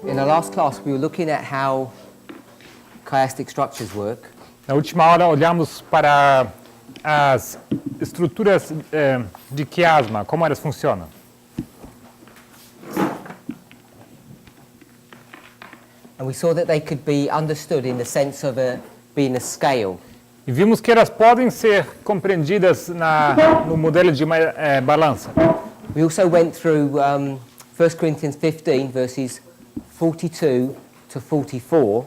In our last class, we were looking at how chiastic structures work. Na última aula, olhamos para as estruturas de quiasma, como elas funcionam. And we saw that they could be understood in the sense of being a scale. E vimos que elas podem ser compreendidas no modelo de uma balança. We also went through 1 Corinthians 15, verses 42 to 44.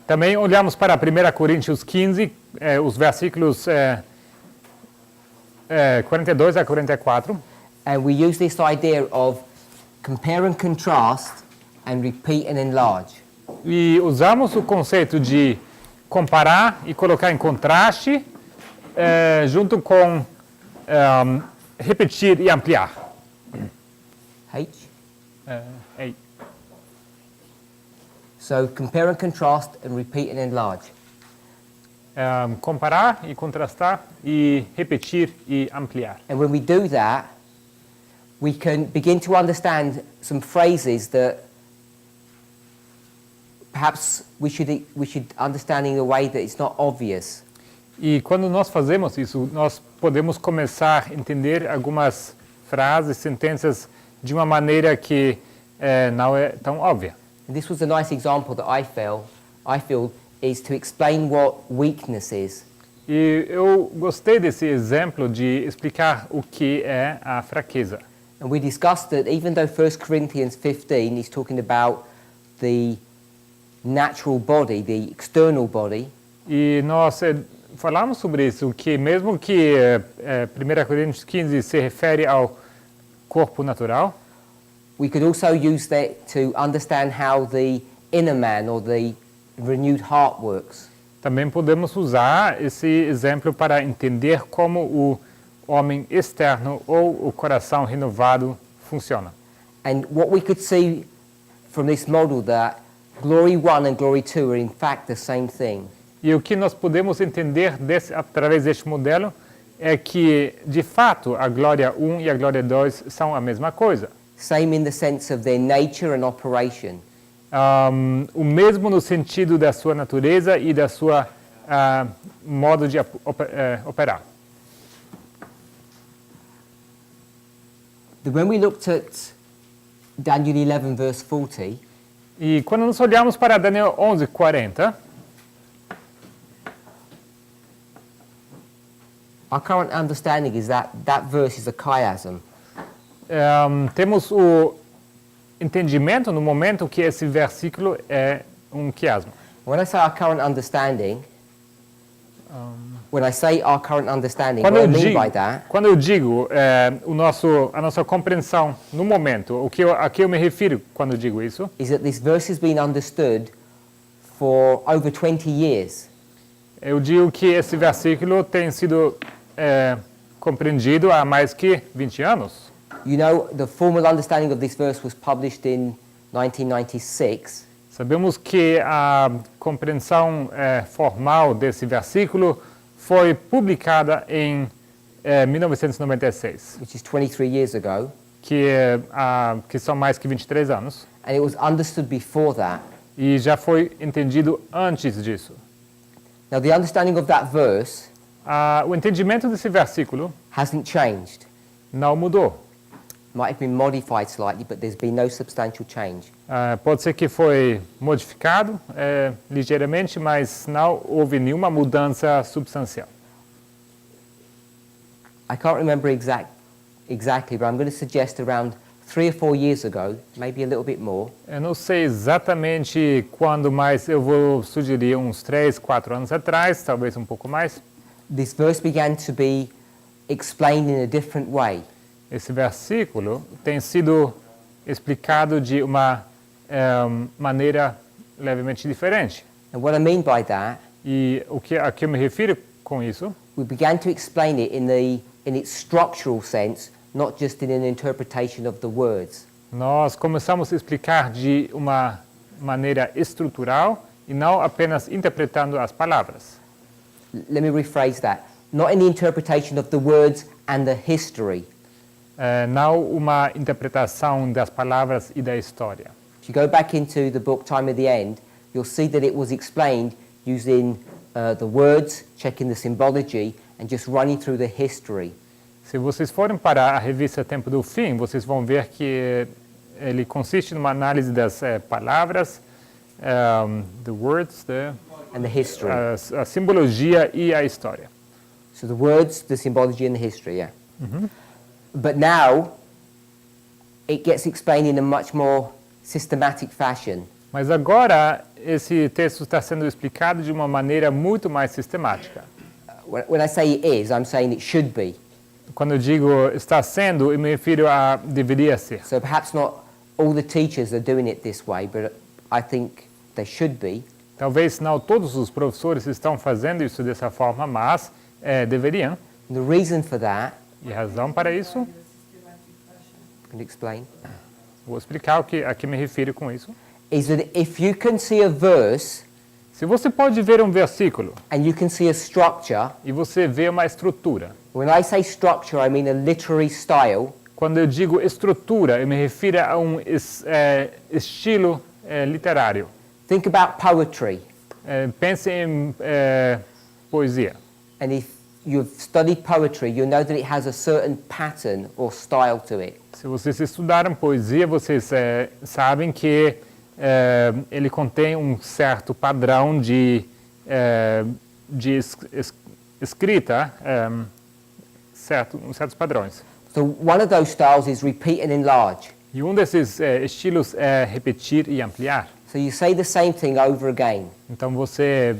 Também olhamos para 1 Coríntios 15, os versículos 42 a 44. And we used this idea of compare and contrast and repeat and enlarge. E usamos o conceito de comparar e colocar em contraste, junto com repetir e ampliar. H? A. So compare and contrast and repeat and enlarge. Comparar e contrastar e repetir e ampliar. And when we do that, we can begin to understand some phrases that perhaps we should understand in a way that it's not obvious. E quando nós fazemos isso, nós podemos começar a entender algumas frases, sentenças de uma maneira que não é tão óbvia. And this was a nice example that I feel is to explain what weakness is. E eu gostei desse exemplo de explicar o que é a fraqueza. And we discussed that even though 1 Corinthians 15 is talking about the natural body, the external body, E nós falamos sobre isso, que mesmo que 1 Coríntios 15 se refere ao corpo natural, we could also use that to understand how the inner man or the renewed heart works. também podemos usar esse exemplo para entender como o homem externo ou o coração renovado funciona. And what we could see from this model that glory 1 and glory 2 are in fact the same thing. E o que nós podemos entender através deste modelo é que, de fato, a glória 1 e a glória 2 são a mesma coisa. Same in the sense of their nature and operation. O mesmo no sentido da sua natureza e da sua modo de operar. When we looked at Daniel 11 verse 40, E quando nós olhamos para Daniel 11:40, our current understanding is that that verse is a chiasm. temos o entendimento no momento que esse versículo é quiasma. When I say our current understanding, what I mean by that Quando eu digo a nossa compreensão no momento, a que eu me refiro quando eu digo isso, is that this verse has been understood for over 20 years. eu digo que esse versículo tem sido compreendido há mais que 20 anos. You know, the formal understanding of this verse was published in 1996. Sabemos que a compreensão formal desse versículo foi publicada em 1996, Which is 23 years ago, que são mais que 23 anos, and it was understood before that. e já foi entendido antes disso. Now, the understanding of that verse O entendimento desse versículo hasn't changed. não mudou. Might have been modified slightly, but there's been no substantial change. Pode ser que foi modificado ligeiramente, mas não houve nenhuma mudança substancial. I can't remember exactly, but I'm going to suggest around 3 or 4 years ago, maybe a little bit more, Eu não sei exatamente quando, mas eu vou sugerir uns 3, 4 anos atrás, talvez um pouco mais. this verse began to be explained in a different way. Esse versículo tem sido explicado de uma maneira levemente diferente. And what I mean by that, E a que eu me refiro com isso, we began to explain it in its structural sense, not just in an interpretation of the words. nós começamos a explicar de uma maneira estrutural e não apenas interpretando as palavras. Let me rephrase that. Not in the interpretation of the words and the history, Não uma interpretação das palavras e da história. If you go back into the book Time of the End, you'll see that it was explained using the words, checking the symbology, and just running through the history. Se vocês forem para a revista Tempo do Fim, vocês vão ver que ele consiste numa análise das palavras, the words, And the history. a simbologia e a história. So the words, the symbology, and the history, yeah. But now, it gets explained in a much more systematic fashion. Mas agora, esse texto está sendo explicado de uma maneira muito mais sistemática. When I say it is, I'm saying it should be. Quando eu digo está sendo, eu me refiro a deveria ser. So perhaps not all the teachers are doing it this way, but I think they should be. Talvez não todos os professores estão fazendo isso dessa forma, mas deveriam. And the reason for that, E a razão para isso, can you explain? vou explicar a que me refiro com isso. Is that if you can see a verse Se você pode ver um versículo and you can see a structure, e você vê uma estrutura, when I say structure, I mean a literary style. quando eu digo estrutura, eu me refiro a um estilo literário. Think about poetry. Pense em poesia. And if you've studied poetry, you know that it has a certain pattern or style to it. Se vocês estudaram poesia, vocês sabem que ele contém um certo padrão de escrita, certos padrões. So one of those styles is repeat and enlarge. E um desses estilos é repetir e ampliar. So you say the same thing over again. Então você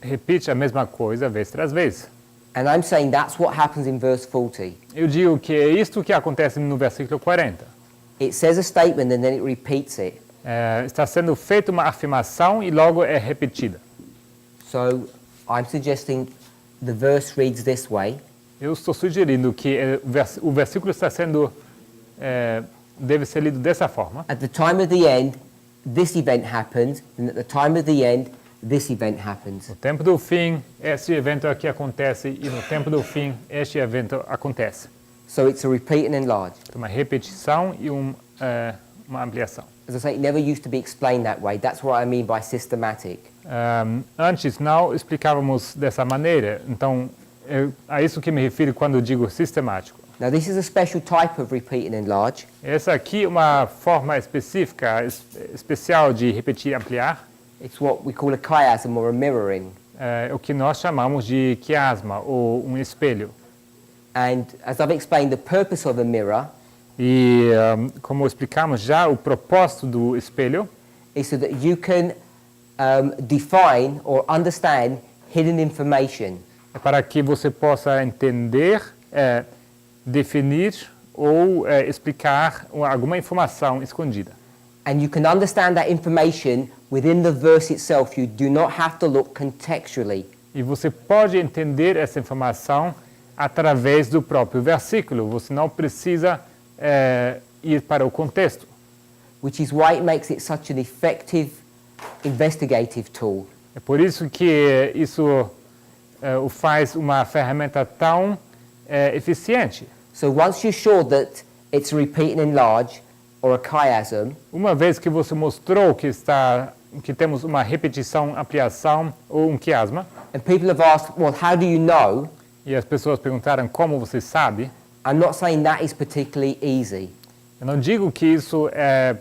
repete a mesma coisa vez tras vez. And I'm saying that's what happens in verse 40. Eu digo que é isto que acontece no versículo 40. It says a statement and then it repeats it. Está sendo feita uma afirmação e logo é repetida. So I'm suggesting the verse reads this way. Eu estou sugerindo que o versículo está sendo deve ser lido dessa forma. At the time of the end, this event happened, and at the time of the end, this event happens. No tempo do fim, este evento aqui acontece e no tempo do fim, este evento acontece. So it's a repeat and enlarge. Uma repetição e uma ampliação. As I say, it never used to be explained that way. That's what I mean by systematic. Antes não explicávamos dessa maneira, então a isso que me refiro quando digo sistemático. Now this is a special type of repeat and enlarge. Essa aqui é uma forma específica, especial de repetir e ampliar. It's what we call a chiasm or a mirroring. O que nós chamamos de chiasma ou um espelho. And as I've explained, the purpose of a mirror E como explicamos já, o propósito do espelho is so that you can define or understand hidden information. é para que você possa entender, definir ou explicar alguma informação escondida. And you can understand that information within the verse itself. You do not have to look contextually. E você pode entender essa informação através do próprio versículo. Você não precisa ir para o contexto. Which is why it makes it such an effective investigative tool. É por isso que isso o faz uma ferramenta tão eficiente. So once you're sure that it's a repeat and enlarge or a chiasm, Uma vez que você mostrou que temos uma repetição, ampliação ou um quiasma, and people have asked, well, how do you know? e as pessoas perguntaram como você sabe, I'm not saying that is particularly easy. eu não digo que isso é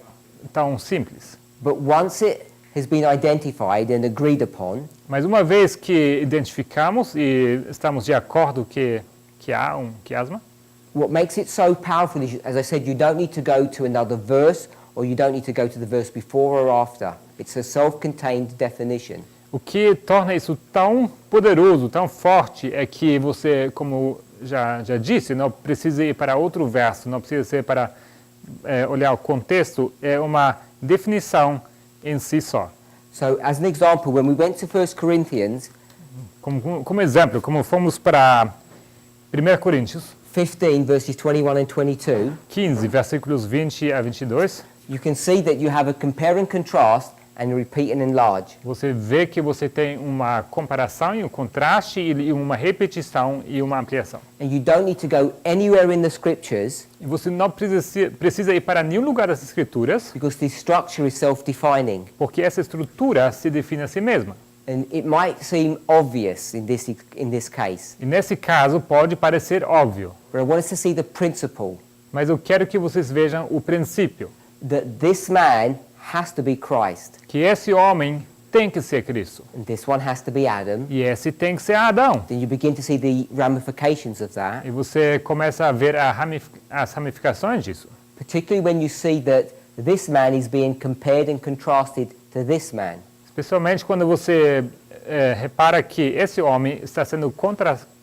tão simples. But once it has been identified and agreed upon, Mas uma vez que identificamos e estamos de acordo que há um quiasma, what makes it so powerful is, as I said, you don't need to go to another verse or you don't need to go to the verse before or after. It's a self-contained definition. o que torna isso tão poderoso, tão forte, é que você, como já disse, não precisa ir para outro verso, não precisa ser para olhar o contexto, é uma definição em si só. So as an example, when we went to 1 Corinthians Como exemplo, como fomos para 1 Coríntios 15, verses 21 and 22, 15, versículos 20 a 22, you can see that you have a compare and contrast and repeat and enlarge. Você vê que você tem uma comparação e um contraste e uma repetição e uma ampliação. And you don't need to go anywhere in the scriptures E você não precisa ir para nenhum lugar das Escrituras, because this structure is self-defining. porque essa estrutura se define a si mesma. And it might seem obvious in this case, E nesse caso pode parecer óbvio, but I want us to see the principle mas eu quero que vocês vejam o princípio, that this man has to be Christ, que esse homem tem que ser Cristo, and this one has to be Adam. e esse tem que ser Adão. Then you begin to see the ramifications of that, E você começa a ver as ramificações disso. particularly when you see that this man is being compared and contrasted to this man. Especialmente quando você repara que esse homem está sendo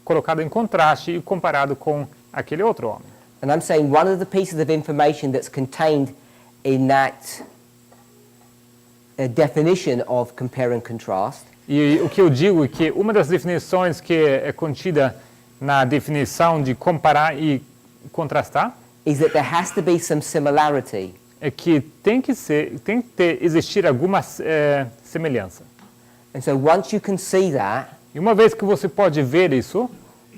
colocado em contraste e comparado com aquele outro homem. And I'm saying one of the pieces of information that's contained in that definition of compare and contrast E o que eu digo é que uma das definições que é contida na definição de comparar e contrastar is that there has to be some similarity. é que tem que existir alguma semelhança. And so once you can see that, E uma vez que você pode ver isso,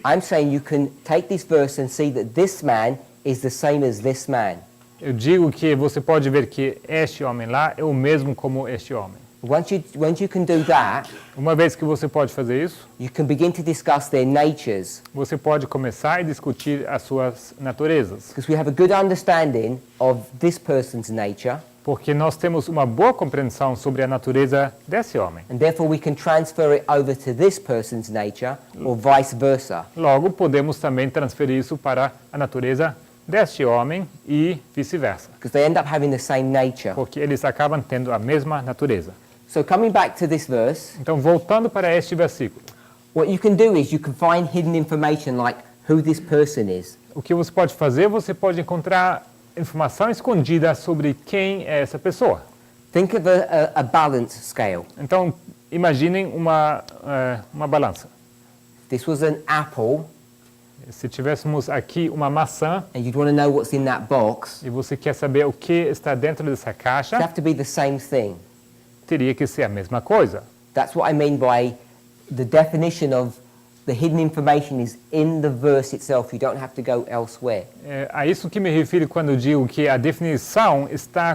I'm saying you can take this verse and see that this man is the same as this man. eu digo que você pode ver que este homem lá é o mesmo como este homem. Once you can do that, Uma vez que você pode fazer isso, you can begin to discuss their natures, você pode começar a discutir as suas naturezas. because we have a good understanding of this person's nature, Porque nós temos uma boa compreensão sobre a natureza desse homem. and therefore we can transfer it over to this person's nature, or vice versa. Logo, podemos também transferir isso para a natureza deste homem e vice-versa. Because they end up having the same nature. Porque eles acabam tendo a mesma natureza. So coming back to this verse, Então, voltando para este versículo, what you can do is you can find hidden information like who this person is. o que você pode fazer, você pode encontrar informação escondida sobre quem é essa pessoa. Think of a balance scale. Então, imaginem uma balança. This was an apple, Se tivéssemos aqui uma maçã and you'd want to know what's in that box. e você quer saber o que está dentro dessa It'd caixa, have to be the same thing. teria que ser a mesma coisa. That's what I mean by the definition of the hidden information is in the verse itself. You don't have to go elsewhere. É a isso que me refiro quando eu digo que a definição está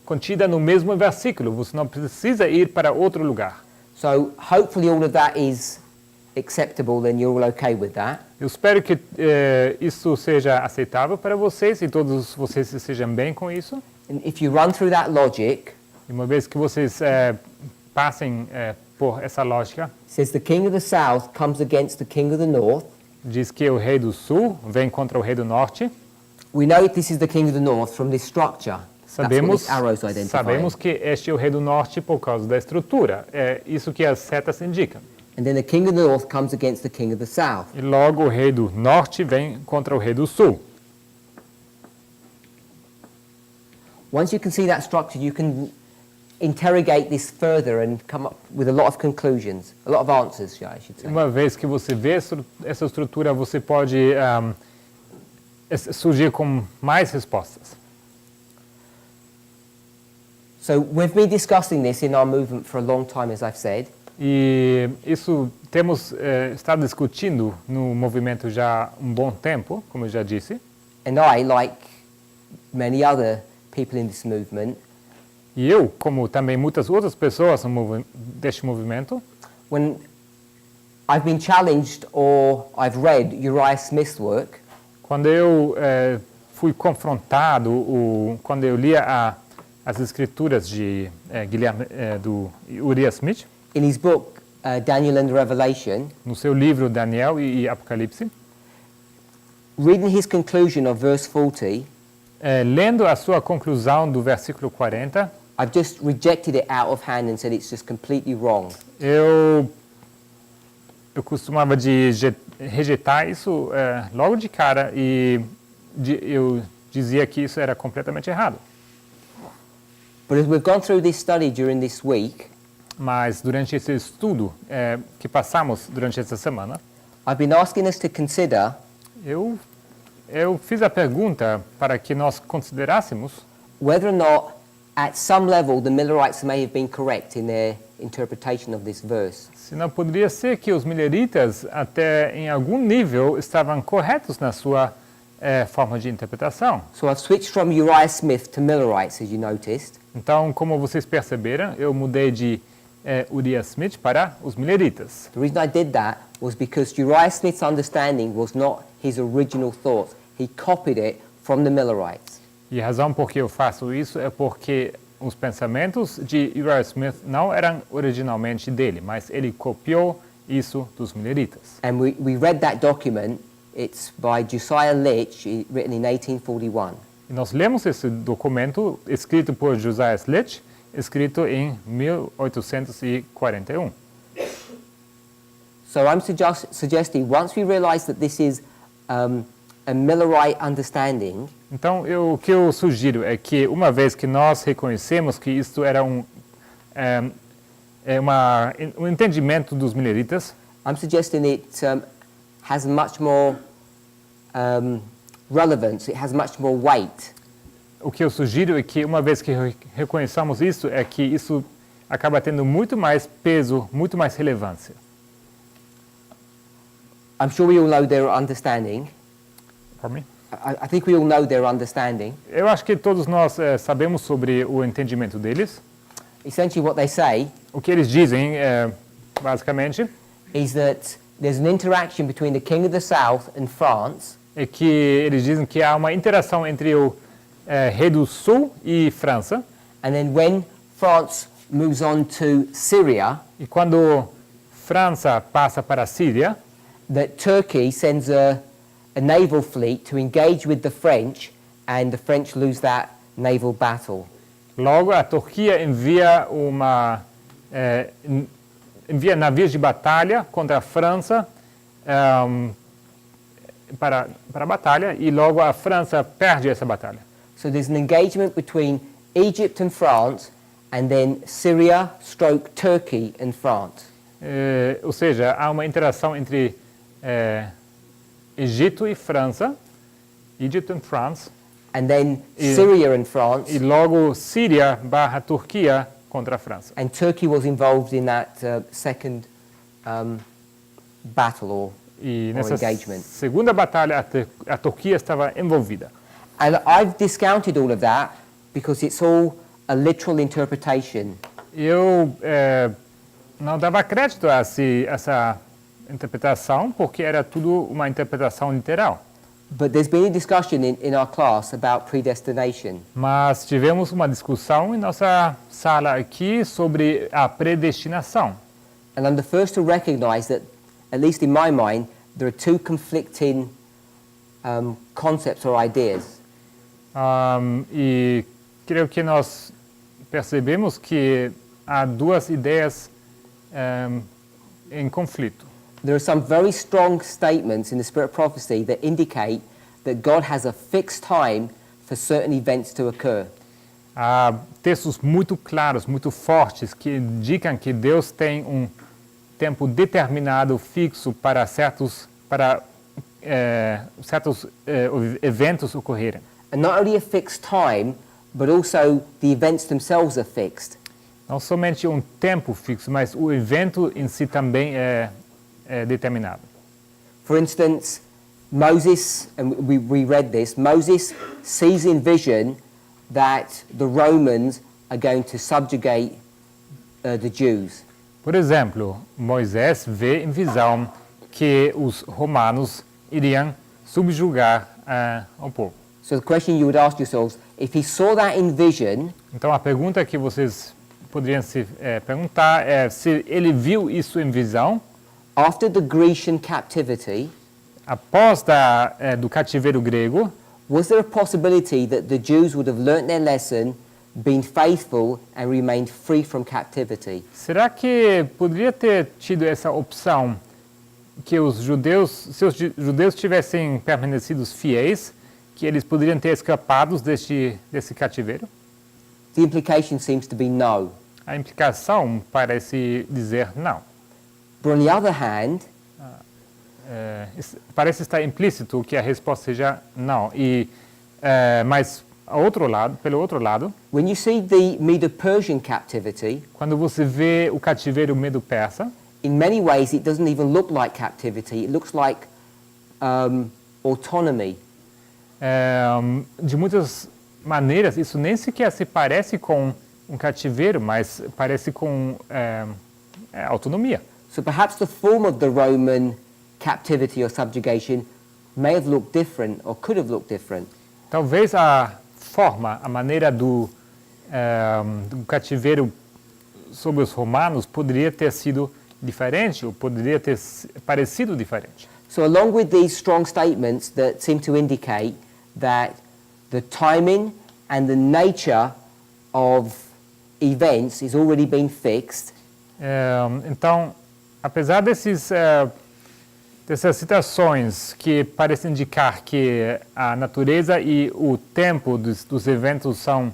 contida no mesmo versículo. Você não precisa ir para outro lugar. So hopefully all of that is acceptable and you're all okay with that. Eu espero que isso seja aceitável para vocês e todos vocês estejam bem com isso. And if you run through that logic, E uma vez que vocês passem por essa lógica, it says the king of the south comes against the king of the north. diz que o rei do sul vem contra o rei do norte. We know this is the king of the north from this structure. That's what Sabemos, this arrow's identifying. sabemos que este é o rei do norte por causa da estrutura. É isso que as setas indicam. And then the king of the north comes against the king of the south. E logo o rei do norte vem contra o rei do sul. Once you can see that structure, you can interrogate this further and come up with a lot of conclusions, a lot of answers, I should say. Uma vez que você vê essa estrutura, você pode surgir com mais respostas. So we've been discussing this in our movement for a long time, as I've said. E isso temos estado discutindo no movimento já há um bom tempo, como eu já disse. And I, like many other people in this movement, E eu, como também muitas outras pessoas deste movimento, when I've been challenged or I've read Uriah Smith's work, quando eu fui confrontado, quando eu lia as escrituras de do Uriah Smith, in his book, Daniel and the Revelation, no seu livro Daniel e Apocalipse, reading his conclusion of verse 40, lendo a sua conclusão do versículo 40, I've just rejected it out of hand and said it's just completely wrong. eu costumava de rejeitar isso logo de cara e eu dizia que isso era completamente errado. But as we've gone through this study during this week, Mas durante esse estudo que passamos durante essa semana, I've been asking us to consider eu fiz a pergunta para que nós considerássemos whether or not at some level, the Millerites may have been correct in their interpretation of this verse. Se não poderia ser que os mileritas, até em algum nível, estavam corretos na sua forma de interpretação. So I've switched from Uriah Smith to Millerites, as you noticed. Então, como vocês perceberam, eu mudei de Uriah Smith para os mileritas. The reason I did that was because Uriah Smith's understanding was not his original thoughts. He copied it from the Millerites. E a razão por que eu faço isso é porque os pensamentos de Uriah Smith não eram originalmente dele, mas ele copiou isso dos mileritas. And we read that document. It's by Josiah Litch, written in 1841. E nós lemos esse documento escrito por Josiah Litch, escrito em 1841. So I'm suggesting once we realize that this is a Millerite understanding, Então, o que eu sugiro é que, uma vez que nós reconhecemos que isto era um entendimento dos mileritas, I'm suggesting it has much more relevance, it has much more weight. o que eu sugiro é que, uma vez que reconheçamos isso, é que isso acaba tendo muito mais peso, muito mais relevância. I'm sure we all know their understanding. Pardon me? I think we all know their understanding. Eu acho que todos nós sabemos sobre o entendimento deles. Essentially what they say O que eles dizem, basicamente, is that there's an interaction between the King of the South and France, é que eles dizem que há uma interação entre o rei do Sul e França. and then when France moves on to Syria, E quando França passa para a Síria, that Turkey sends a naval fleet to engage with the French, and the French lose that naval battle. logo a Turquia envia navios de batalha contra a França para a batalha, e logo a França perde essa batalha. So there's an engagement between Egypt and France, and then Syria stroke Turkey and France. Ou seja, há uma interação entre Egito e França, Egypt and France, And then E- Syria and France, e logo Síria barra Turquia contra a França. and Turkey was involved in that second battle or E Or nessa engagement. segunda batalha a Turquia estava envolvida. And I've discounted all of that because it's all a literal interpretation. Eu não dava crédito a essa interpretação, porque era tudo uma interpretação literal. But there's been a discussion in our class about predestination. Mas tivemos uma discussão em nossa sala aqui sobre a predestinação. And I'm the first to recognize that, at least in my mind, there are two conflicting concepts or ideas. E creio que nós percebemos que há duas ideias em conflito. There are some very strong statements in the Spirit of Prophecy that indicate that God has a fixed time for certain events to occur. Há textos muito claros, muito fortes, que indicam que Deus tem um tempo determinado, fixo, para certos eventos ocorrerem. And not only a fixed time, but also the events themselves are fixed. Não somente um tempo fixo, mas o evento em si também é determinado. For instance, Moses, and we read this, Moses sees in vision that the Romans are going to subjugate the Jews. Por exemplo, Moisés vê em visão que os romanos iriam subjugar o povo. So the question you would ask yourselves, if he saw that in vision, Então a pergunta que vocês poderiam se perguntar é se ele viu isso em visão after the Grecian captivity, após do cativeiro grego. was there a possibility that the Jews would have learnt their lesson, been faithful, and remained free from captivity? Será que poderia ter tido essa opção que os judeus, se os judeus tivessem permanecido fiéis, que eles poderiam ter escapado desse cativeiro? The implication seems to be no. A implicação parece dizer não. But on the other hand, Parece estar implícito que a resposta seja não. Mas, pelo outro lado, when you see the Medo-Persian captivity, quando você vê o cativeiro medo-persa, in many ways it doesn't even look like captivity. It looks like autonomy. de muitas maneiras, isso nem sequer se parece com um cativeiro, mas parece com autonomia. So perhaps the form of the Roman captivity or subjugation may have looked different or could have looked different. Talvez a forma, a maneira do cativeiro sobre os romanos poderia ter sido diferente, ou poderia ter parecido diferente. So along with these strong statements that seem to indicate that the timing and the nature of events is already been fixed, Então, apesar dessas citações que parecem indicar que a natureza e o tempo dos eventos são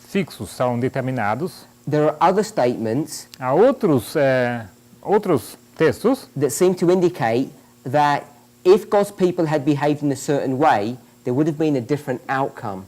fixos, são determinados, there are other statements há outros textos that seem to indicate that if God's people had behaved in a certain way, there would have been a different outcome.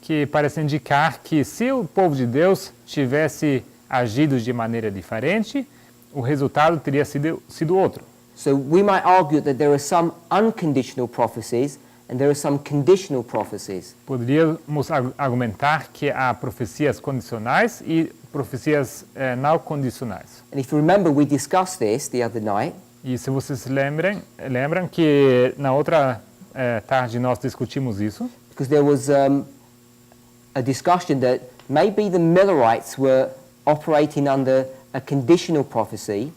que parecem indicar que se o povo de Deus tivesse agido de maneira diferente, o resultado teria sido outro. So we might argue that there are some unconditional prophecies and there are some conditional prophecies. Poderíamos argumentar que há profecias condicionais e profecias não condicionais. And if you remember, we discussed this the other night. E se vocês se lembram que na outra tarde nós discutimos isso, Because there was a discussion that maybe the Millerites were operating under a conditional prophecy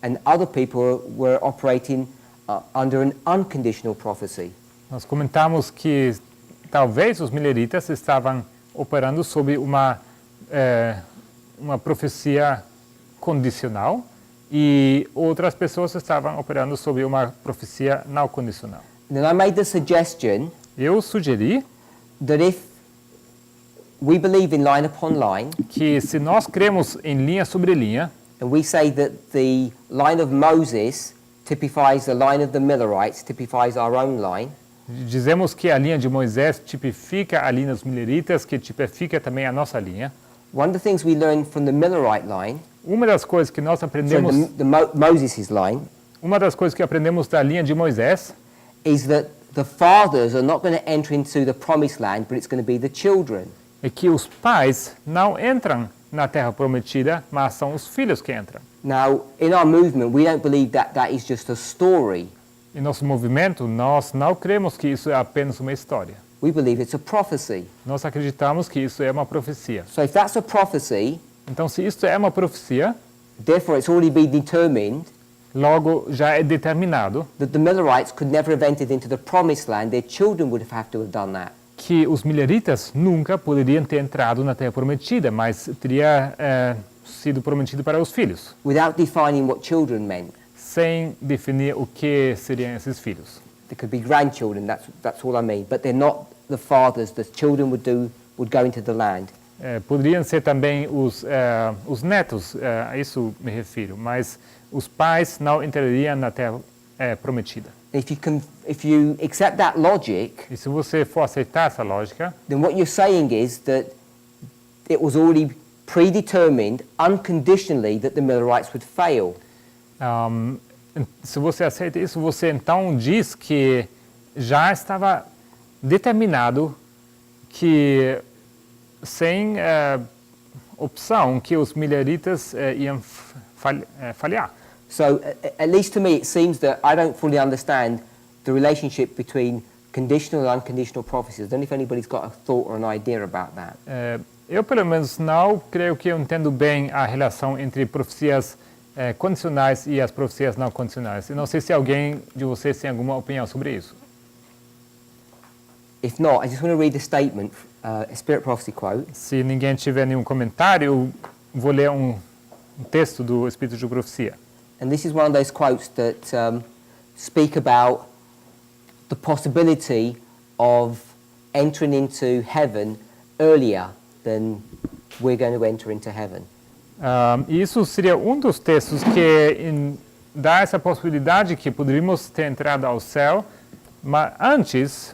and other people were operating under an unconditional prophecy. nós comentamos que talvez os mileritas estavam operando sob uma profecia condicional e outras pessoas estavam operando sob uma profecia não condicional. And then I made the suggestion Eu sugeri that if we believe in line upon line, que se nós cremos em linha sobre linha, and we say that the line of Moses typifies the line of the Millerites, typifies our own line, dizemos que a linha de Moisés tipifica a linha dos mileritas, que tipifica também a nossa linha. one of the things we learn from the Millerite line, Uma das coisas que nós so aprendemos, Moses' line, uma das coisas que aprendemos da linha de Moisés is that the fathers are not going to enter into the promised land, but it's going to be the children. é que os pais não entram na terra prometida, mas são os filhos que entram. Now, in our movement, we don't believe that that is just a story. Em nosso movimento, nós não cremos que isso é apenas uma história. We believe it's a prophecy. Nós acreditamos que isso é uma profecia. So if that's a prophecy, Então, se isso é uma profecia, therefore it's already been determined logo já é determinado that the Millerites could never have entered into the promised land. Their children would have to have done that. que os mileritas nunca poderiam ter entrado na terra prometida, mas teria sido prometido para os filhos, Without defining what children meant. sem definir o que seriam esses filhos. There could be grandchildren, that's all I mean. But they're not the fathers. The children would go into the land. Poderiam ser também os netos, a isso me refiro, mas os pais não entrariam na terra prometida. If you accept that logic, E se você for aceitar essa lógica, then what you're saying is that it was already predetermined unconditionally that the Millerites would fail. se você aceita isso, você então diz que já estava determinado que, sem opção, que os mileritas iam falhar. So, at least to me, it seems that I don't fully understand the relationship between conditional and unconditional prophecies. I don't know if anybody's got a thought or an idea about that. Eu, pelo menos, não creio que eu entendo bem a relação entre profecias condicionais e as profecias não condicionais. Eu não sei se alguém de vocês tem alguma opinião sobre isso. If not, I just want to read a statement, a Spirit Prophecy quote. Se ninguém tiver nenhum comentário, eu vou ler um texto do Espírito de Profecia. And this is one of those quotes that speak about the possibility of entering into heaven earlier than we're going to enter into heaven. Isso seria um dos textos que dá essa possibilidade que poderíamos ter entrado ao céu, mas antes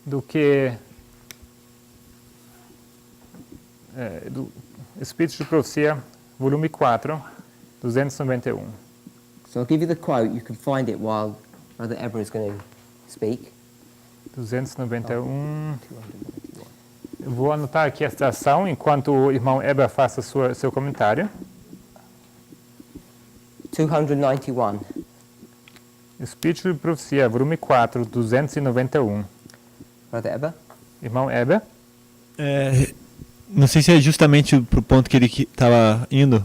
do que do Espírito de Profecia, volume 4, 291. So I'll give you the quote. You can find it while Brother Eber is going to speak. 291. Eu vou anotar aqui a citação enquanto o irmão Eber faça seu comentário. 291. Espírito de Profecia, volume 4, 291. Brother Eber? Irmão Eber? Não sei se é justamente pro ponto que ele estava indo,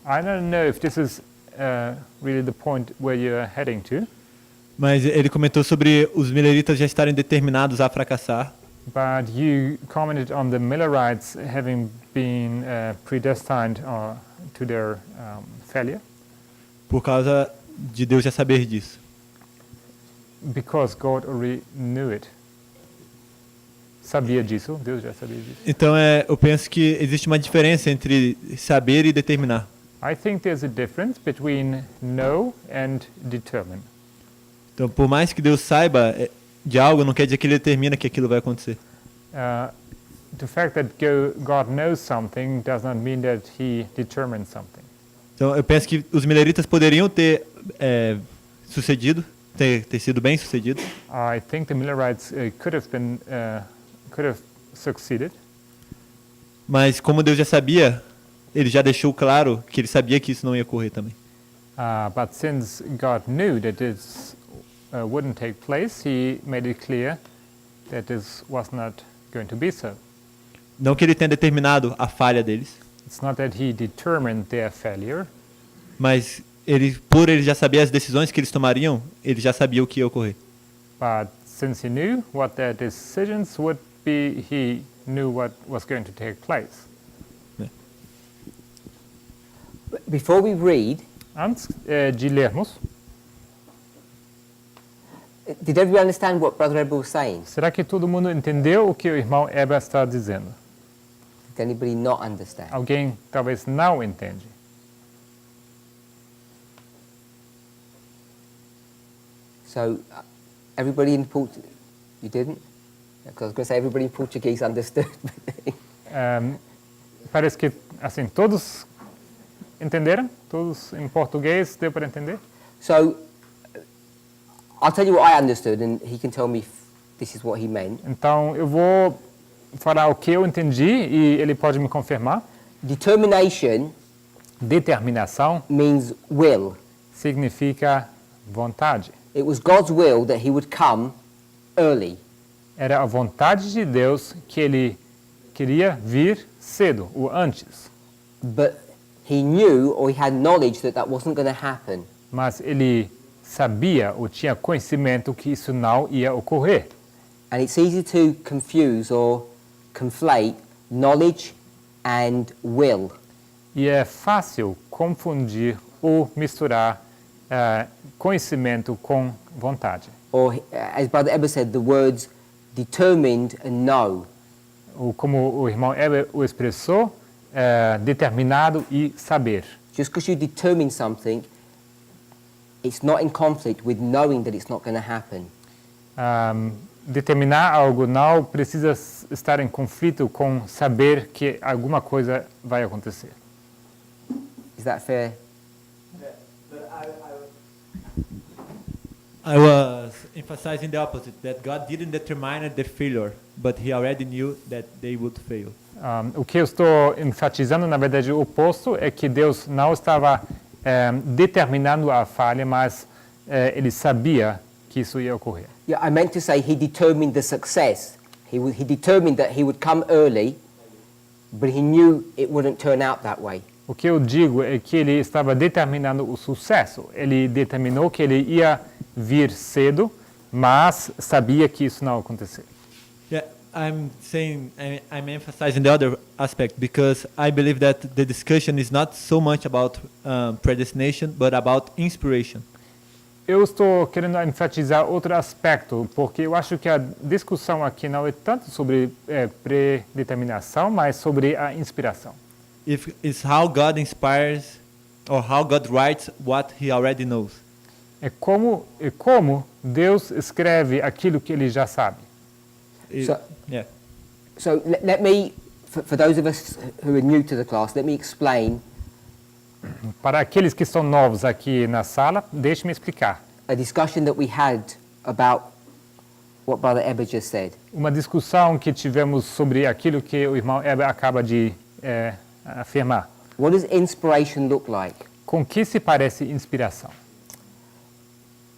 I don't know if this is really the point where you're heading to, mas ele comentou sobre os mileritas já estarem determinados a fracassar, but you commented on the Millerites having been predestined to their failure por causa de Deus já saber disso. because God already knew it. Sabia disso, Deus já sabia disso. Então eu penso que existe uma diferença entre saber e determinar. I think there's a difference between know and determine. Então, por mais que Deus saiba de algo, não quer dizer que ele determina que aquilo vai acontecer. The fact that God knows something does not mean that He determines something. Então, eu penso que os mileritas poderiam ter sucedido, ter sido bem sucedidos, I think the Millerites could have succeeded, mas como Deus já sabia, ele já deixou claro que ele sabia que isso não ia ocorrer também. but since God knew that this wouldn't take place, He made it clear that this was not going to be so. Não que ele tenha determinado a falha deles, It's not that He determined their failure, mas por ele já saber as decisões que eles tomariam, ele já sabia o que ia ocorrer. but since He knew what their decisions would be, He knew what was going to take place. Before we read, Antes de lermos, did everybody understand what Brother Eber was saying? será que todo mundo entendeu o que o irmão Eber está dizendo? Did anybody not understand? Alguém talvez não entende. So, everybody in Portuguese, you didn't? Because I was going to say everybody in Portuguese understood. Parece que, assim, todos entenderam? Todos em português deu para entender? So, I'll tell you what I understood, and he can tell me if this is what he meant. Então, eu vou falar o que eu entendi e ele pode me confirmar. Determination Determinação means will. significa vontade. It was God's will that he would come early. Era a vontade de Deus que ele queria vir cedo, ou antes. But he knew or he had knowledge that that wasn't going to happen. Mas ele sabia ou tinha conhecimento que isso não ia ocorrer. And it's easy to confuse or conflate knowledge and will. E é fácil confundir ou misturar conhecimento com vontade. Or, as Brother Eber said, the words determined and know. Ou como o irmão Eber o expressou, determinado e saber. Just because you determine something, it's not in conflict with knowing that it's not going to happen. Determinar algo não precisa estar em conflito com saber que alguma coisa vai acontecer. Is that fair? I was emphasizing the opposite, that God didn't determine the failure, but he already knew that they would fail. O que eu estou enfatizando, na verdade, o oposto é que Deus não estava determinando a falha, mas ele sabia que isso ia ocorrer. Yeah, I meant to say he determined the success. He determined that he would come early, but he knew it wouldn't turn out that way. O que eu digo é que ele estava determinando o sucesso. Ele determinou que ele ia vir cedo, mas sabia que isso não ia acontecer. Yeah, I'm emphasizing the other aspect because I believe that the discussion is not so much about predestination, but about inspiration. Eu estou querendo enfatizar outro aspecto, porque eu acho que a discussão aqui não é tanto sobre predeterminação, mas sobre a inspiração. It's how God inspires or how God writes what he already knows. É como Deus escreve aquilo que ele já sabe. So, Yeah. so let me for those of us who are new to the class, let me explain Para aqueles que são novos aqui na sala, deixe-me explicar. a discussion that we had about what Brother Eber just said. Uma discussão que tivemos sobre aquilo que o irmão Eber acaba de afirmar. What does inspiration look like? Com que se parece inspiração?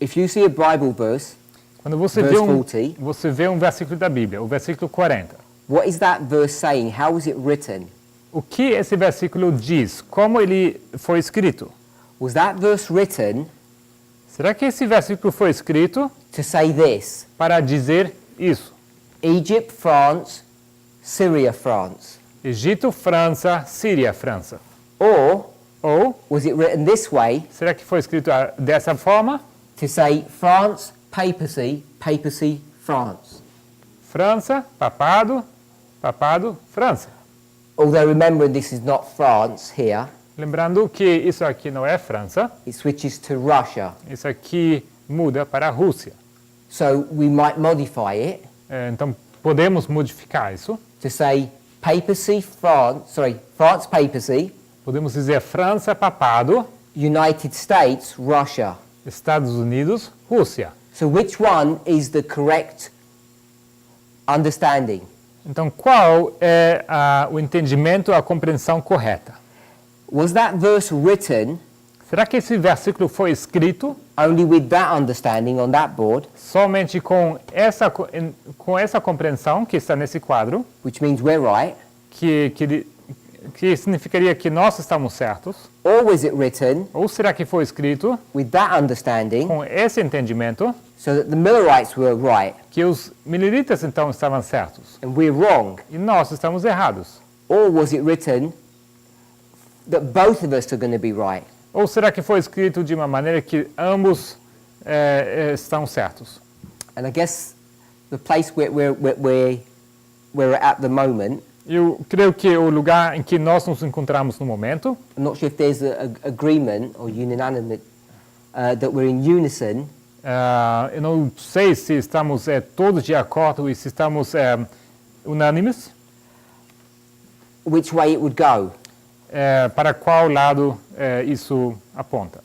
If you see a Bible verse, Quando você vê um versículo da Bíblia, o versículo 40, what is that verse saying? How was it written? o que esse versículo diz? Como ele foi escrito? Was that verse written Será que esse versículo foi escrito to say this? para dizer isso? Egypt, France, Syria, France. Egito, França, Síria, França. Or Ou was it written this way será que foi escrito dessa forma? to say France, papacy, papacy, France? França, papado, papado, França. Although remembering this is not France here, Lembrando que isso aqui não é França, it switches to Russia. isso aqui muda para a Rússia. So we might modify it Então podemos modificar isso. to say papacy, France, papacy, Podemos dizer França, papado, United States, Russia. Estados Unidos, Rússia. So which one is the correct understanding? Então qual é o entendimento, a compreensão correta? Was that verse written Será que esse versículo foi escrito only with that understanding on that board, somente com essa compreensão que está nesse quadro, which means we're right? que significaria que nós estamos certos? Or was it written Ou será que foi escrito with that understanding com esse entendimento so that the Millerites were right que os mileritas então estavam certos and we're wrong? e nós estamos errados? Or was it written that both of us are going to be right? Ou será que foi escrito de uma maneira que ambos estão certos? And I guess the place where we're at the moment, Eu creio que o lugar em que nós nos encontramos no momento, I'm not sure if there's a agreement or unanimity that we're in unison, eu não sei se estamos todos de acordo e se estamos unânimes, which way it would go. para qual lado isso aponta.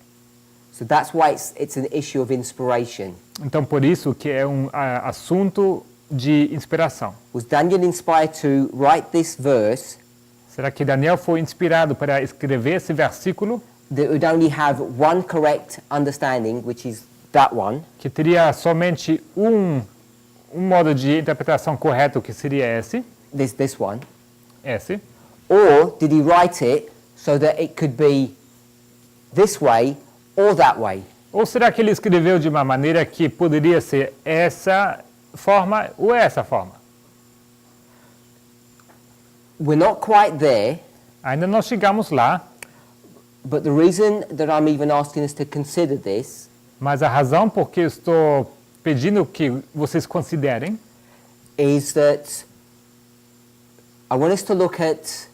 So that's why it's an issue of inspiration. Então, por isso que é um assunto de inspiração. Was Daniel inspired to write this verse Será que Daniel foi inspirado para escrever esse versículo that would only have one correct understanding, which is that one, que teria somente um modo de interpretação correto, que seria esse? this one? Or Or did he write it so that it could be this way or that way? Ou será que ele escreveu de uma maneira que poderia ser essa forma ou essa forma? We're not quite there, Ainda não chegamos lá, but the reason that I'm even asking us to consider this mas a razão por que eu estou pedindo que vocês considerem is that I want us to look at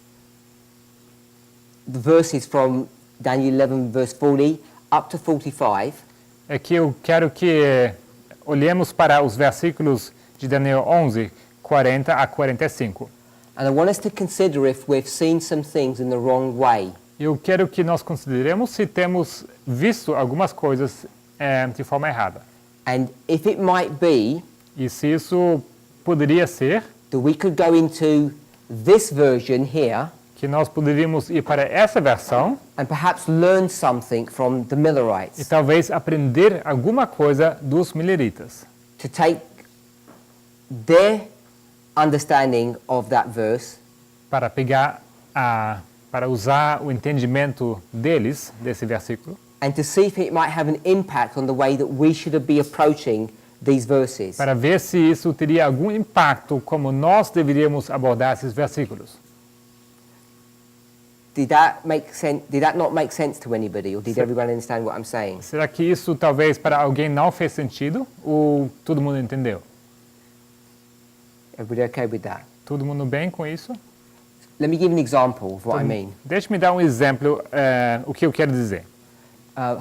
the verses from Daniel 11 verse 40 up to 45, é que eu quero que olhemos para os versículos de Daniel 11, 40 a 45. and I want us to consider if we've seen some things in the wrong way. Eu quero que nós consideremos se temos visto algumas coisas de forma errada. And if it might be E se isso poderia ser that we could go into this version here que nós poderíamos ir para essa versão and perhaps learn something from the e Millerites talvez aprender alguma coisa dos mileritas. to take their understanding of that verse Para pegar para usar o entendimento deles, desse versículo, and to see if it might have an impact on the way that we should be approaching these verses. para ver se isso teria algum impacto como nós deveríamos abordar esses versículos. Did that make sense? Did that not make sense to anybody, or did everyone understand what I'm saying? Será que isso talvez para alguém não fez sentido ou todo mundo entendeu? Everybody okay with that? Todo mundo bem com isso? Let me give an example of what I mean. Deixe-me dar um exemplo, o que eu quero dizer.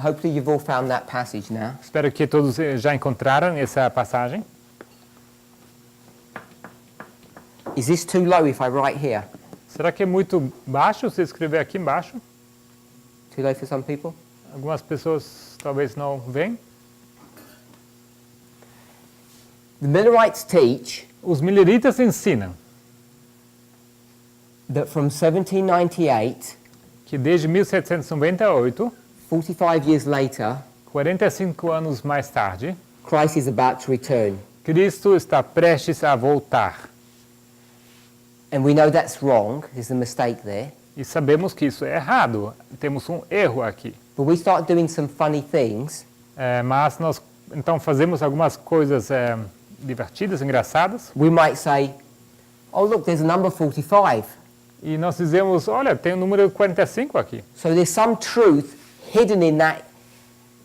Hopefully you've all found that passage now. Espero que todos já encontraram essa passagem. Is this too low if I write here? Será que é muito baixo se escrever aqui embaixo? Too low for some people? Algumas pessoas talvez não veem. The Millerites teach Os mileritas ensinam that from 1798, que desde 1798, 45 years later, 45 anos mais tarde, Christ is about to return. Cristo está prestes a voltar. And we know that's wrong. There's a mistake there. E sabemos que isso é errado. Temos um erro aqui. But we start doing some funny things. Mas nós então fazemos algumas coisas divertidas, engraçadas. We might say, oh, look, there's a number 45. E nós dizemos, olha, tem o número 45 aqui. So there's some truth hidden in that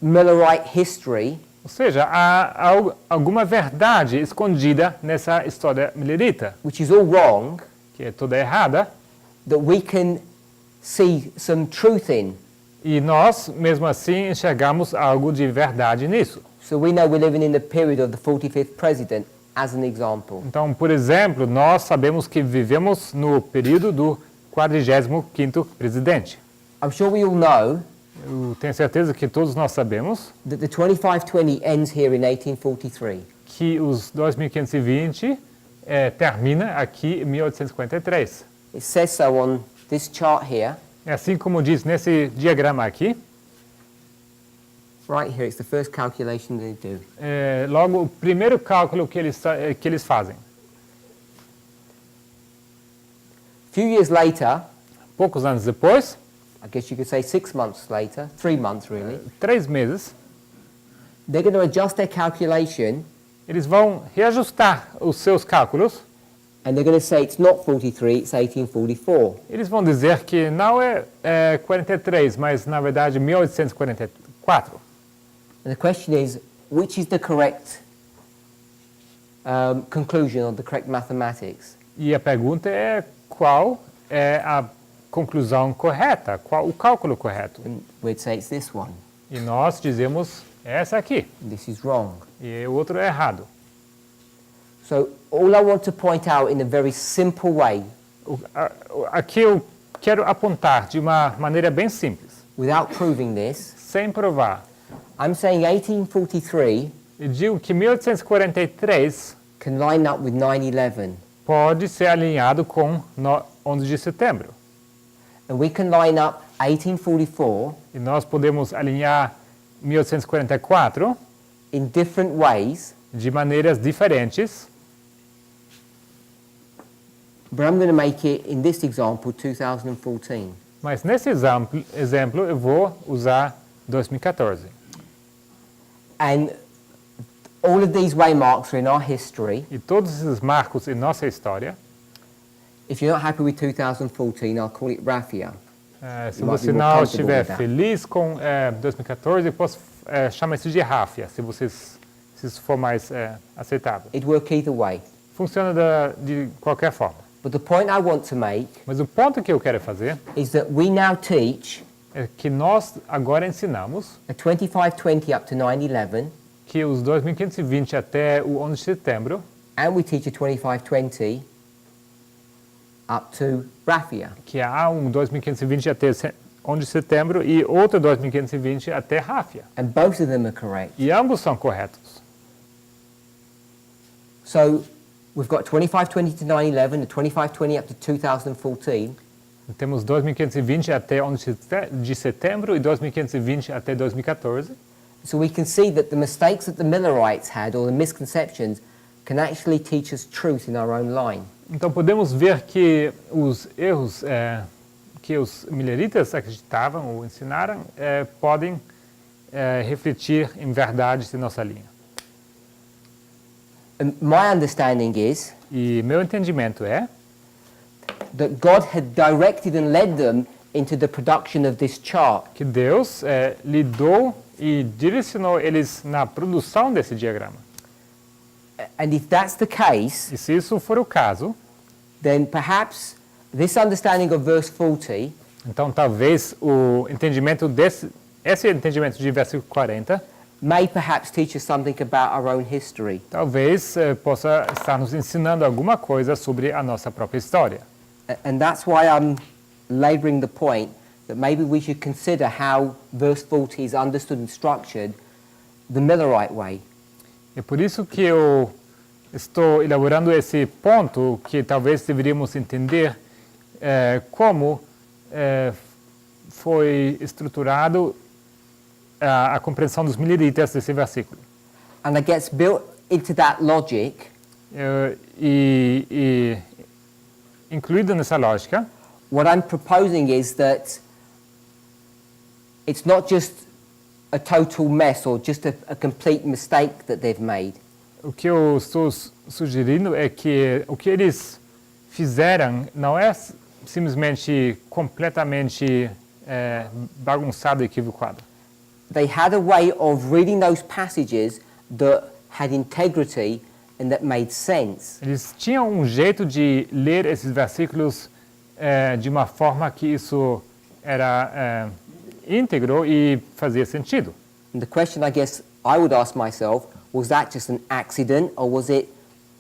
Millerite history Ou seja, há alguma verdade escondida nessa história milerita, which is all wrong, que é toda errada, that we can see some truth in. e nós, mesmo assim, enxergamos algo de verdade nisso. So we know we're living in the period of the 45th president, as an example. Então, por exemplo, nós sabemos que vivemos no período do 45º presidente. I'm sure we all know Eu tenho certeza que todos nós sabemos that the 2520 ends here in 1843. que os 2520 termina aqui em 1853. It says so on this chart here. É assim como diz nesse diagrama aqui. Right here, it's the first calculation they do. Logo, o primeiro cálculo que eles fazem. A few years later, Poucos anos depois, I guess you could say 6 months later, 3 months really, 3 meses, they're going to adjust their calculation eles vão reajustar os seus cálculos. and they're going to say it's not 43, it's 1844. Eles vão dizer que não é 43, mas na verdade 1844. And the question is, which is the correct conclusion or the correct mathematics? E a pergunta é qual é a conclusão correta, qual o cálculo correto. And we'd say it's this one. E nós dizemos essa aqui, And this is wrong. e o outro é errado. So all I want to point out in a very simple way, Aqui eu quero apontar de uma maneira bem simples, without proving this, sem provar. I'm saying 1843 Eu digo que 1843 can line up with 9/11. pode ser alinhado com 11 de setembro. And we can line up 1844 E nós podemos alinhar 1844 in different ways, de maneiras diferentes, but I'm going to make it, in this example, 2014. mas nesse exemplo eu vou usar 2014. And all of these waymarks are in our history. E todos esses marcos em nossa história, If you're not happy with 2014, I'll call it Raffia. se You might você be more não comfortable estiver with that. feliz com 2014, eu posso chamar isso de ráfia, se isso for mais aceitável. It'd work either way. Funciona de qualquer forma. But the point I want to make Mas o ponto que eu quero fazer is that we now teach é que nós agora ensinamos a 2520 up to 9/11, que os 2520 até o 11 de setembro, and we teach a 2520 up to Raffia. que há um 2520 até 11 de setembro e outro 2520 até ráfia. And both of them are correct. E ambos são corretos. So we've got 2520 to 9/11, a 2520 up to 2014. Temos 2520 até 11 de setembro e 2520 até 2014. So we can see that the mistakes that the Millerites had, or the misconceptions, can actually teach us truth in our own line. Então podemos ver que os erros que os mileritas acreditavam ou ensinaram podem refletir em verdades em nossa linha. And my understanding is E meu entendimento é that God had directed and led them into the production of this chart. que Deus lidou e direcionou eles na produção desse diagrama. And if that's the case, E se isso for o caso, then perhaps this understanding of verse 40 então talvez esse entendimento de versículo 40 may perhaps teach us something about our own history. talvez possa estar nos ensinando alguma coisa sobre a nossa própria história. And that's why I'm labouring the point that maybe we should consider how verse 40 is understood and structured the Millerite way. É por isso que eu estou elaborando esse ponto que talvez deveríamos entender como foi estruturado a compreensão dos mileritas desse versículo. And it gets built into that logic E incluído nessa lógica, what I'm proposing is that it's not just a total mess or just a complete mistake that they've made. o que eu estou sugerindo é que o que eles fizeram não é simplesmente completamente bagunçado e equivocado. They had a way of reading those passages that had integrity and that made sense. Eles tinham um jeito de ler esses versículos de uma forma que isso era íntegro e fazia sentido. And the question I guess I would ask myself, was that just an accident or was it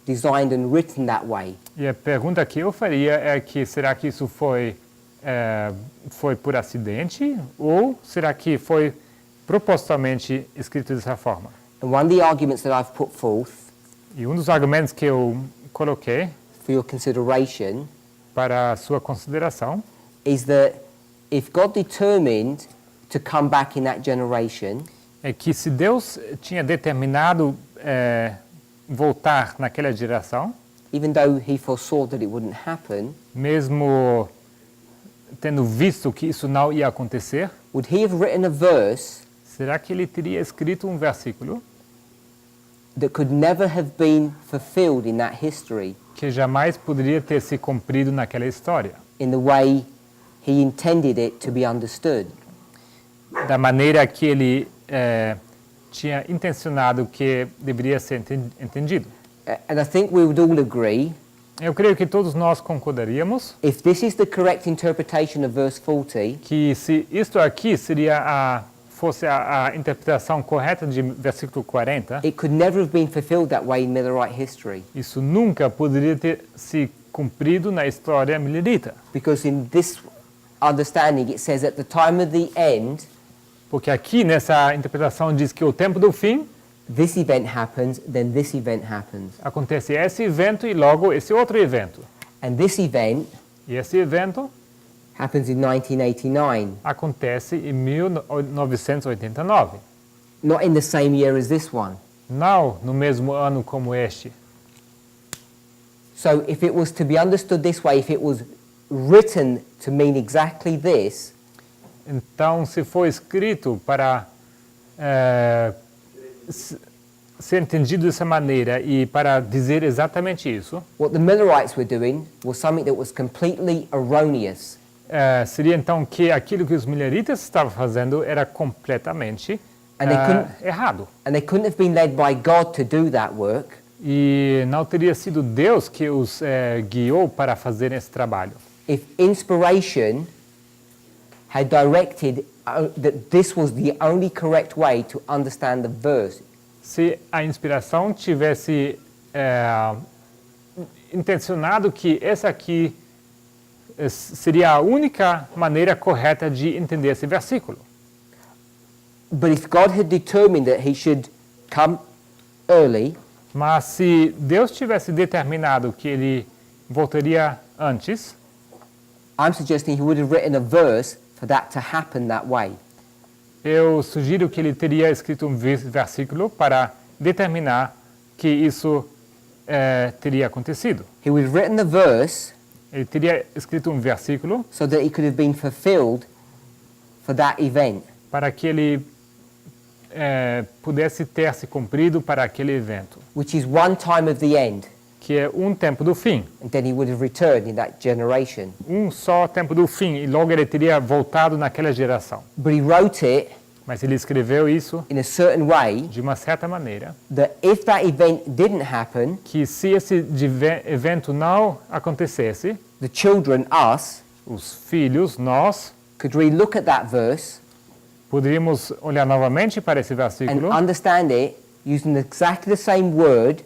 designed and written that way? E a pergunta que eu faria é que será que isso foi por acidente ou será que foi propositalmente escrito dessa forma? And one of the arguments that I've put forth E um dos argumentos que eu coloquei for your consideration para a sua consideração is that if God determined to come back in that generation, é que se Deus tinha determinado voltar naquela geração, even though he foresaw that it wouldn't happen, mesmo tendo visto que isso não ia acontecer, would he have written a verse será que ele teria escrito um versículo that could never have been fulfilled in that history que jamais poderia ter se cumprido naquela história, in the way he intended it to be understood? da maneira que ele tinha intencionado que deveria ser entendido? And I think we would all agree, Eu creio que todos nós concordaríamos if this is the correct interpretation of verse 40, que se isto aqui fosse a interpretação correta de versículo 40, it could never have been fulfilled that way in Millerite history. isso nunca poderia ter se cumprido na história milerita. Because in this understanding it says at the time of the end, Porque aqui nessa interpretação diz que o tempo do fim this event happens, then this event happens. acontece esse evento e logo esse outro evento. And this event E esse evento happens in 1989, acontece em 1989, not in the same year as this one. não no mesmo ano como este. So if it was to be understood this way, if it was written to mean exactly this, Então, se for escrito para ser entendido dessa maneira e para dizer exatamente isso, what the Millerites were doing was something that was completely erroneous. seria então que aquilo que os mileritas estavam fazendo era completamente And they couldn't- errado. And they couldn't have been led by God to do that work E não teria sido Deus que os guiou para fazer esse trabalho. if inspiration had directed that this was the only correct way to understand the verse. Se a inspiração tivesse intencionado que essa aqui seria a única maneira correta de entender esse versículo. But if God had determined that he should come early, Mas se Deus tivesse determinado que ele voltaria antes, I'm suggesting he would have written a verse for that to happen that way. eu sugiro que ele teria escrito um versículo para determinar que isso teria acontecido. He would have written the verse Ele teria escrito um versículo so that it could have been fulfilled for that event. para que ele pudesse ter se cumprido para aquele evento, Which is one time of the end, que é um tempo do fim, and then he would have returned in that generation. um só tempo do fim, e logo ele teria voltado naquela geração. But he wrote it Mas ele escreveu isso in a certain way de uma certa maneira, that if that event didn't happen, que se esse evento não acontecesse, the children, us, os filhos, nós, could re-look at that verse poderíamos olhar novamente para esse and versículo understand it using exactly the same word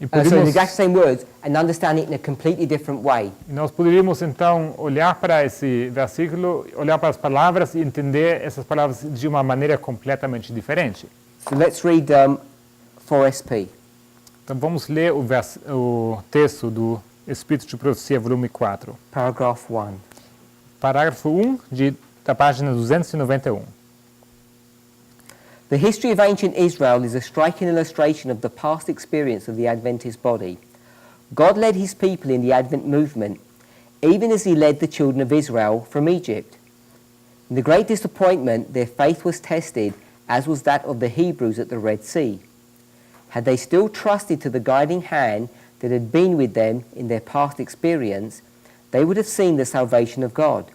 E So the podemos, exact same words and understand it in a completely different way. nós poderíamos então olhar para esse versículo, olhar para as palavras e entender essas palavras de uma maneira completamente diferente. So let's read 4SP. Então vamos ler o texto do Espírito de Profecia, volume 4. Paragraph 1. Parágrafo 1 da página 291. The history of ancient Israel is a striking illustration of the past experience of the Adventist body. God led his people in the Advent movement, even as he led the children of Israel from Egypt. In the great disappointment, their faith was tested, as was that of the Hebrews at the Red Sea. Had they still trusted to the guiding hand that had been with them in their past experience, they would have seen the salvation of God.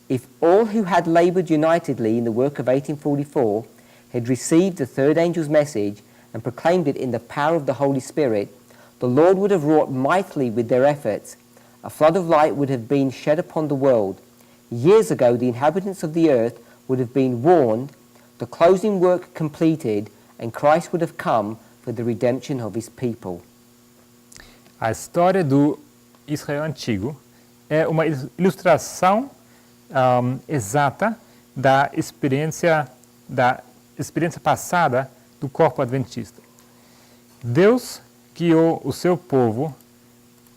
If all who had laboured unitedly in the work of 1844 had received the third angel's message and proclaimed it in the power of the Holy Spirit, the Lord would have wrought mightily with their efforts. A flood of light would have been shed upon the world. Years ago, the inhabitants of the earth would have been warned, the closing work completed, and Christ would have come for the redemption of his people. A história do Israel antigo é uma ilustração exata da experiência passada do corpo adventista. Deus guiou o seu povo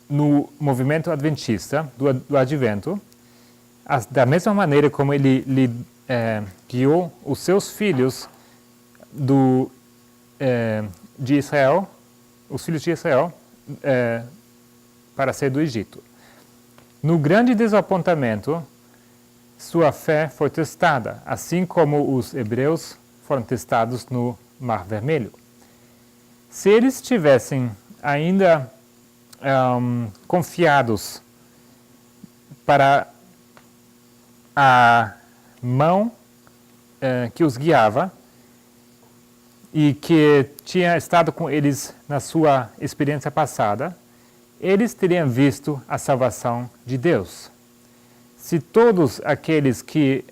no movimento adventista do advento, da mesma maneira como ele guiou os seus filhos de Israel, os filhos de Israel, para sair do Egito. No grande desapontamento, sua fé foi testada, assim como os hebreus foram testados no Mar Vermelho. Se eles tivessem ainda confiados para a mão que os guiava e que tinha estado com eles na sua experiência passada, eles teriam visto a salvação de Deus. Se todos aqueles que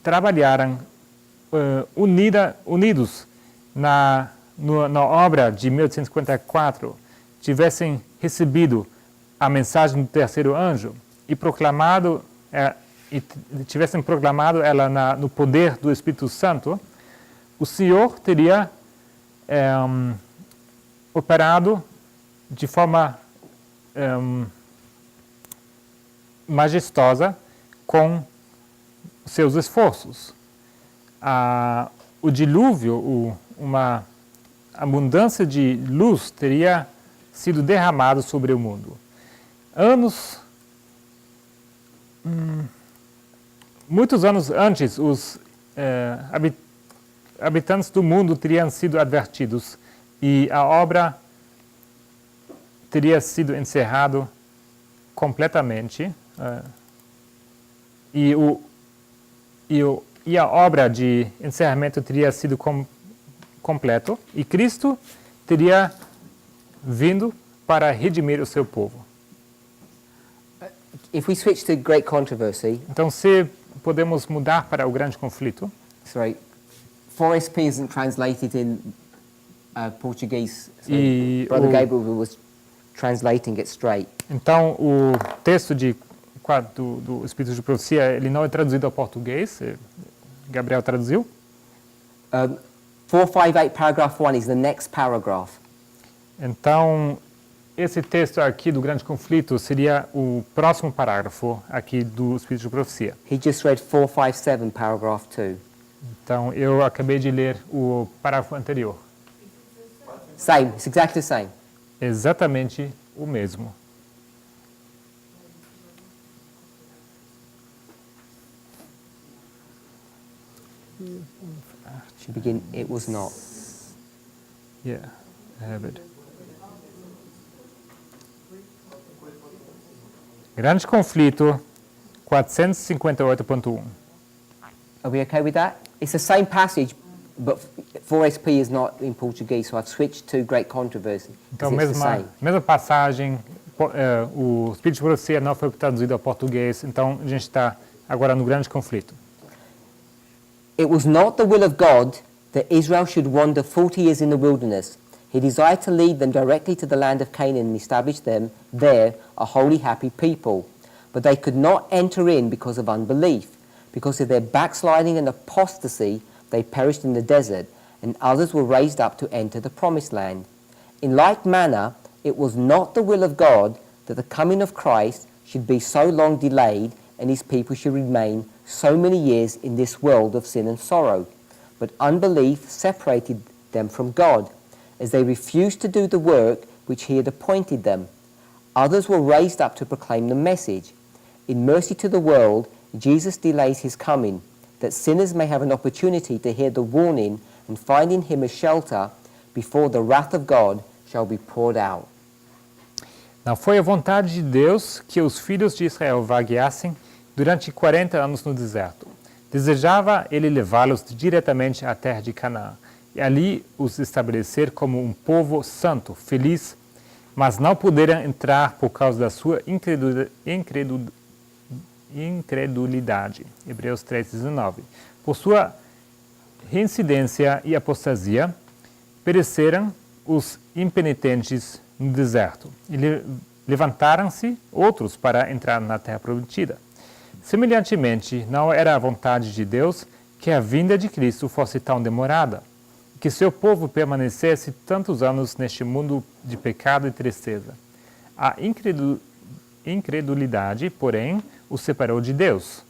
trabalharam unidos na obra de 1854 tivessem recebido a mensagem do terceiro anjo e tivessem proclamado ela no poder do Espírito Santo, o Senhor teria operado de forma majestosa com seus esforços. O dilúvio, uma abundância de luz teria sido derramado sobre o mundo. Muitos anos antes, os habitantes do mundo teriam sido advertidos e a obra teria sido encerrada completamente. E a obra de encerramento teria sido completo e Cristo teria vindo para redimir o seu povo. If we switch to great controversy, Então, se podemos mudar para o grande conflito, sorry, 4SP isn't translated in Portuguese. So E Brother o- Gabriel was translating it straight. então o texto do Espírito de Profecia, ele não é traduzido ao português, Gabriel traduziu. 458 paragraph 1 is the next paragraph. Então, esse texto aqui do grande conflito seria o próximo parágrafo aqui do Espírito de Profecia. He just read 457 paragraph 2. Então, eu acabei de ler o parágrafo anterior. Same, it's exactly the same. Exatamente o mesmo. Should begin, it was not. Yeah, I have it. Grande conflito 458.1. Are we okay with that? It's the same passage, but 4SP is not in Portuguese, so I've switched to great controversy. Então, 'cause it's the same. mesma passagem, o Espírito de Profecia não foi traduzido ao português, então a gente está agora no grande conflito. It was not the will of God that Israel should wander 40 years in the wilderness. He desired to lead them directly to the land of Canaan and establish them there a holy, happy people. But they could not enter in because of unbelief. Because of their backsliding and apostasy, they perished in the desert, and others were raised up to enter the promised land. In like manner, it was not the will of God that the coming of Christ should be so long delayed, and his people should remain so many years in this world of sin and sorrow. But unbelief separated them from God, as they refused to do the work which he had appointed them. Others were raised up to proclaim the message. In mercy to the world, Jesus delays his coming, that sinners may have an opportunity to hear the warning and find in him a shelter before the wrath of God shall be poured out. Não foi a vontade de Deus que os filhos de Israel vagueassem durante 40 anos no deserto. Desejava ele levá-los diretamente à terra de Canaã, e ali os estabelecer como um povo santo, feliz, mas não puderam entrar por causa da sua incredulidade. Hebreus 3,19. Por sua reincidência e apostasia, pereceram os impenitentes no deserto, e levantaram-se outros para entrar na terra prometida. Semelhantemente, não era a vontade de Deus que a vinda de Cristo fosse tão demorada, que seu povo permanecesse tantos anos neste mundo de pecado e tristeza. A incredulidade, porém, os separou de Deus,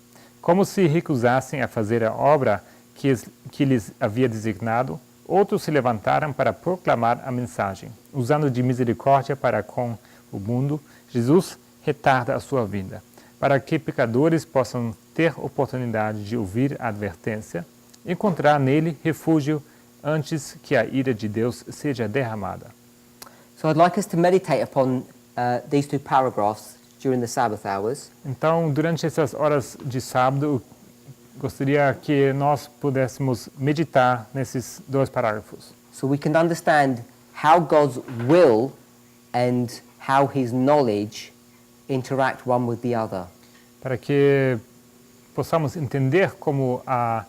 como se recusassem a fazer a obra que lhes havia designado. Outros se levantaram para proclamar a mensagem. Usando de misericórdia para com o mundo, Jesus retarda a sua vinda, para que pecadores possam ter oportunidade de ouvir a advertência, encontrar nele refúgio antes que a ira de Deus seja derramada. So I'd like us to meditate upon these two paragraphs during the Sabbath hours. Então, durante essas horas de sábado, gostaria que nós pudéssemos meditar nesses dois parágrafos, So we can understand how God's will and how his knowledge interact one with the other. para que possamos entender como a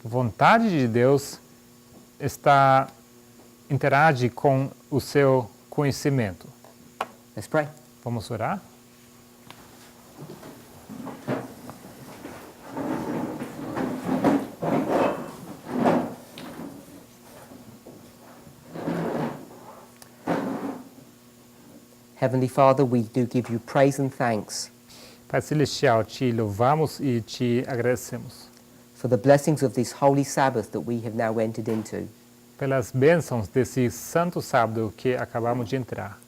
vontade de Deus interage com o seu conhecimento. Let's pray. Vamos orar? Heavenly Father, we do give you praise and thanks Pai Celestial, te louvamos e te agradecemos for the blessings of this holy Sabbath that we have now entered into. pelas bênçãos desse santo sábado que acabamos de entrar.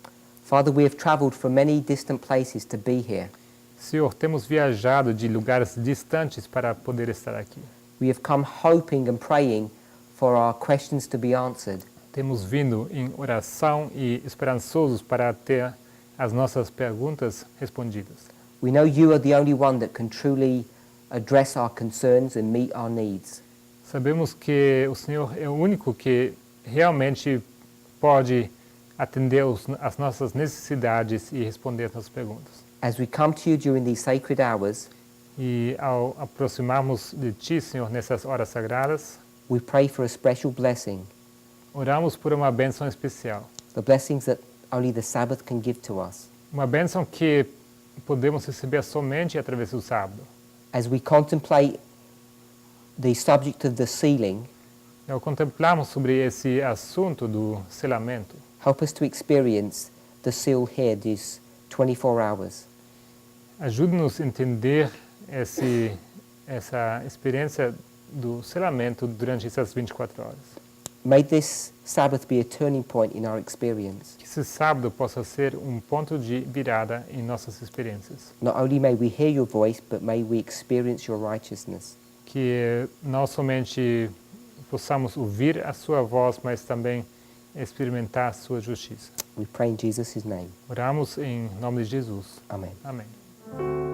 Father, we have traveled from many distant places to be here. Senhor, temos viajado de lugares distantes para poder estar aqui. We have come hoping and praying for our questions to be answered. Temos vindo em oração e esperançosos para ter as nossas perguntas respondidas. We know you are the only one that can truly address our concerns and meet our needs. Sabemos que o Senhor é o único que realmente pode atender as nossas necessidades e responder as nossas perguntas. As we come to you during these sacred hours, E ao aproximarmos de Ti, Senhor, nessas horas sagradas, we pray for a special blessing, oramos por uma bênção especial. the blessings that only the Sabbath can give to us. Uma bênção que podemos receber somente através do sábado. As we contemplate the subject of the sealing, Ao contemplarmos sobre esse assunto do selamento, help us to experience the seal here these 24 hours. ajude-nos a entender essa experiência do selamento durante essas 24 horas. May this Sabbath be a turning point in our experience. Que esse sábado possa ser ponto de virada em nossas experiências. Not only may we hear your voice, but may we experience your righteousness. Que não somente possamos ouvir a sua voz, mas também experimentar a sua justiça. We pray in Jesus' name. Oramos em nome de Jesus. Amen. Amém.